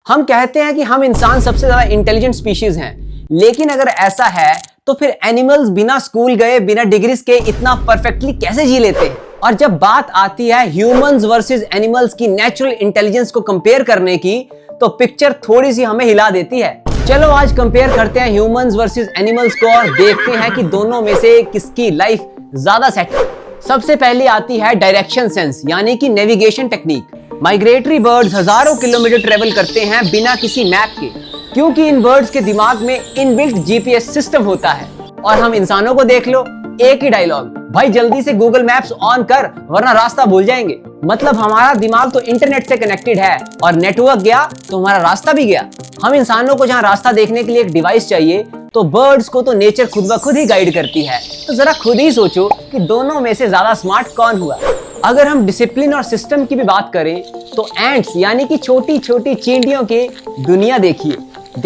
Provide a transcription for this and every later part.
हम कहते हैं कि हम इंसान सबसे ज्यादा इंटेलिजेंट स्पीशीज हैं, लेकिन अगर ऐसा है तो फिर एनिमल्स बिना स्कूल गए, बिना डिग्रीज के इतना परफेक्टली कैसे जी लेते हैं? और जब बात आती है ह्यूमंस वर्सेस एनिमल्स की नेचुरल इंटेलिजेंस को कंपेयर करने की, तो पिक्चर थोड़ी सी हमें हिला देती है। चलो आज कंपेयर करते हैं ह्यूमंस वर्सेस एनिमल्स को और देखते हैं कि दोनों में से किसकी लाइफ ज्यादा सेट है। सबसे पहले आती है डायरेक्शन सेंस, यानी कि नेविगेशन टेक्निक। माइग्रेटरी बर्ड्स हजारों किलोमीटर ट्रेवल करते हैं बिना किसी मैप के, क्योंकि इन बर्ड्स के दिमाग में इनबिल्ट जीपीएस सिस्टम होता है। और हम इंसानों को देख लो, एक ही डायलॉग, भाई जल्दी से गूगल मैप्स ऑन कर वरना रास्ता भूल जाएंगे। मतलब हमारा दिमाग तो इंटरनेट से कनेक्टेड है और नेटवर्क गया तो हमारा रास्ता भी गया। हम इंसानों को जहाँ रास्ता देखने के लिए एक डिवाइस चाहिए, तो बर्ड्स को तो नेचर खुद ब खुद ही गाइड करती है। तो जरा खुद ही सोचो कि दोनों में से ज्यादा स्मार्ट कौन हुआ। अगर हम डिसिप्लिन और सिस्टम की भी बात करें, तो एंट्स यानी कि छोटी छोटी चींटियों की दुनिया देखिए।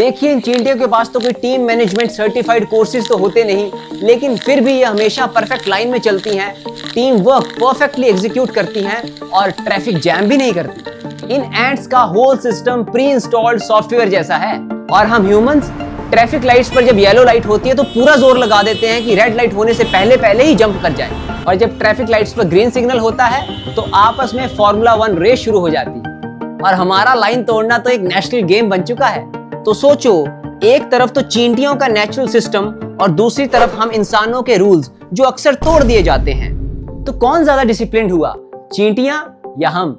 इन चींटियों के पास तो कोई टीम मैनेजमेंट सर्टिफाइड कोर्सेज तो होते नहीं, लेकिन फिर भी ये हमेशा परफेक्ट लाइन में चलती हैं, टीम वर्क परफेक्टली एग्जीक्यूट करती हैं और ट्रैफिक जैम भी नहीं करती। इन एंट्स का whole system pre installed software जैसा है। और हम ह्यूमंस ट्रैफिक लाइट्स पर जब येलो लाइट होती है तो पूरा जोर लगा देते हैं कि रेड लाइट होने से पहले ही जंप कर जाए, और जब ट्रैफिक लाइट्स पर ग्रीन सिग्नल होता है तो आपस में फॉर्मूला 1 रेस शुरू हो जाती है। और हमारा लाइन तोड़ना तो एक नेशनल गेम बन चुका है। तो सोचो, एक तरफ तो चींटियों का नेचुरल सिस्टम और दूसरी तरफ हम इंसानों के रूल्स जो अक्सर तोड़ दिए जाते हैं। तो कौन ज्यादा डिसिप्लिन्ड हुआ, चींटियां या हम?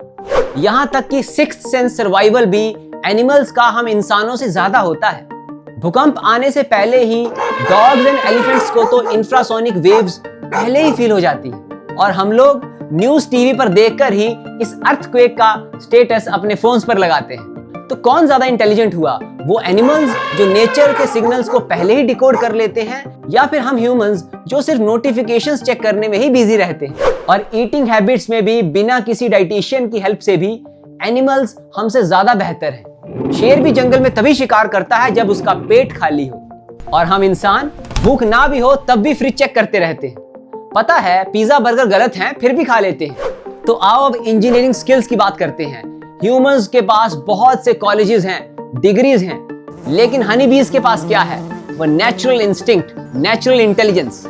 यहां तक कि सिक्स्थ सेंस सर्वाइवल भी एनिमल्स का हम इंसानों से ज्यादा होता है। भूकंप आने से पहले ही डॉग्स एंड एलिफेंट्स को तो इंफ्रासोनिक वेव्स पहले ही फील हो जाती है, और हम लोग न्यूज टीवी पर देखकर ही इस अर्थक्वेक का स्टेटस अपने फोन्स पर लगाते हैं। तो कौन ज्यादा इंटेलिजेंट हुआ, वो एनिमल्स जो नेचर के सिग्नल्स को पहले ही डिकोड कर लेते हैं, या फिर हम ह्यूमंस जो सिर्फ नोटिफिकेशंस चेक करने में ही बिजी रहते हैं? और ईटिंग हैबिट्स में भी बिना किसी डाइटिशियन की हेल्प से भी एनिमल्स हमसे ज्यादा बेहतर हैं। शेर भी जंगल में तभी शिकार करता है जब उसका पेट खाली हो, और हम इंसान भूख ना भी हो तब भी फ्रिज चेक करते रहते हैं। पता है पिज्जा बर्गर गलत हैं, फिर भी खा लेते हैं। तो आओ अब इंजीनियरिंग स्किल्स की बात करते हैं। ह्यूमंस के पास बहुत से कॉलेजेस हैं, डिग्रीज हैं, लेकिन हनी बीज के पास क्या है? वो natural instinct, natural intelligence.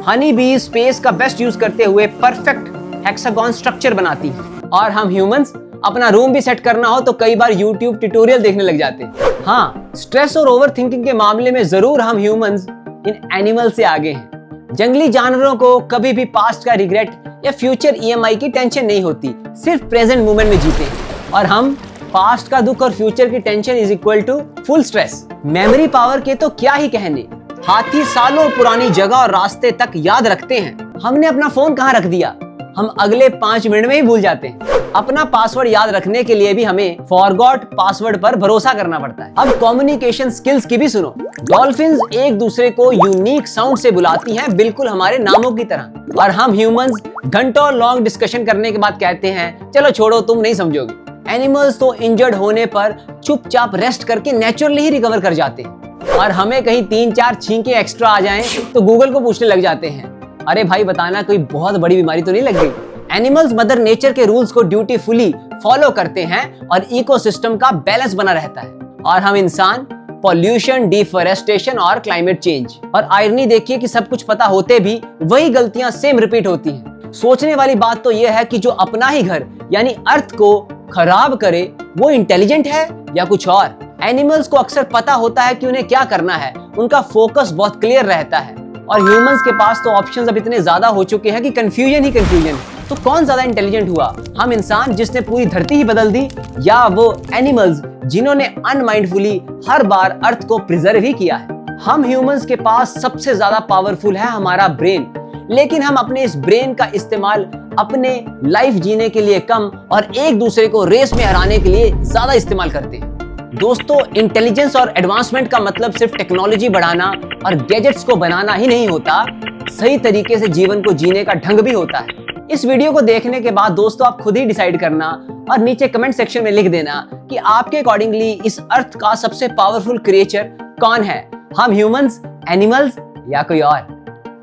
Honey बीज स्पेस का बेस्ट यूज करते हुए परफेक्ट हेक्सागोन स्ट्रक्चर बनाती है, और हम ह्यूमंस अपना रूम भी सेट करना हो तो कई बार यूट्यूब ट्यूटोरियल देखने लग जाते हैं। हाँ, स्ट्रेस और ओवर थिंकिंग के मामले में जरूर हम ह्यूमंस इन एनिमल से आगे हैं। जंगली जानवरों को कभी भी पास्ट का रिग्रेट या फ्यूचर ईएमआई की टेंशन नहीं होती, सिर्फ प्रेजेंट मोमेंट में जीते हैं। और हम पास्ट का दुख और फ्यूचर की tension is equal to full stress. Memory power के तो क्या ही कहने, हाथी सालों पुरानी जगह और रास्ते तक याद रखते हैं। हमने अपना फोन कहाँ रख दिया, हम अगले 5 मिनट में ही भूल जाते हैं। अपना पासवर्ड याद रखने के लिए भी हमें फॉरगॉट पासवर्ड पर भरोसा करना पड़ता है। अब कम्युनिकेशन स्किल्स की भी सुनो। डॉल्फिन्स एक दूसरे को यूनिक साउंड से बुलाती हैं, बिल्कुल हमारे नामों की तरह। और हम ह्यूमंस घंटों लॉन्ग डिस्कशन करने के बाद कहते हैं चलो छोड़ो, तुम नहीं समझोगे। एनिमल्स तो इंजर्ड होने पर चुपचाप रेस्ट करके नेचुरली ही रिकवर कर जाते हैं, और हमें कहीं 3-4 छींके एक्स्ट्रा आ जाएं तो गूगल को पूछने लग जाते हैं, अरे भाई बताना कोई बहुत बड़ी बीमारी तो नहीं लग गई? एनिमल्स मदर नेचर के रूल्स को ड्यूटीफुली फॉलो करते हैं और इकोसिस्टम का बैलेंस बना रहता है। और हम इंसान पॉल्यूशन, डिफॉरेस्टेशन और क्लाइमेट चेंज। और आयरनी देखिए कि सब कुछ पता होते भी वही गलतियां सेम रिपीट होती हैं। सोचने वाली बात तो यह है कि जो अपना ही घर यानी अर्थ को खराब करे वो इंटेलिजेंट है या कुछ और? एनिमल्स को अक्सर पता होता है कि उन्हें क्या करना है, उनका फोकस बहुत क्लियर रहता है, और ह्यूमंस के पास तो ऑप्शंस अब इतने ज्यादा हो चुके हैं कि कंफ्यूजन ही कंफ्यूजन है। तो कौन ज्यादा इंटेलिजेंट हुआ, हम इंसान जिसने पूरी धरती ही बदल दी, या वो एनिमल्स जिन्होंने अनमाइंडफुली हर बार अर्थ को प्रिजर्व ही किया है? हम ह्यूमंस के पास सबसे ज्यादा पावरफुल है हमारा ब्रेन, लेकिन हम अपने इस ब्रेन का इस्तेमाल अपने लाइफ जीने के लिए कम और एक दूसरे को रेस में हराने के लिए ज्यादा इस्तेमाल करते हैं। दोस्तों, इंटेलिजेंस और एडवांसमेंट का मतलब सिर्फ टेक्नोलॉजी बढ़ाना और गैजेट्स को बनाना ही नहीं होता, सही तरीके से जीवन को जीने का ढंग भी होता है। इस वीडियो को देखने के बाद दोस्तों आप खुद ही डिसाइड करना और नीचे कमेंट सेक्शन में लिख देना कि आपके अकॉर्डिंगली इस अर्थ का सबसे पावरफुल क्रिएचर कौन है, हम ह्यूमंस, एनिमल्स या कोई और।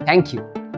Thank you.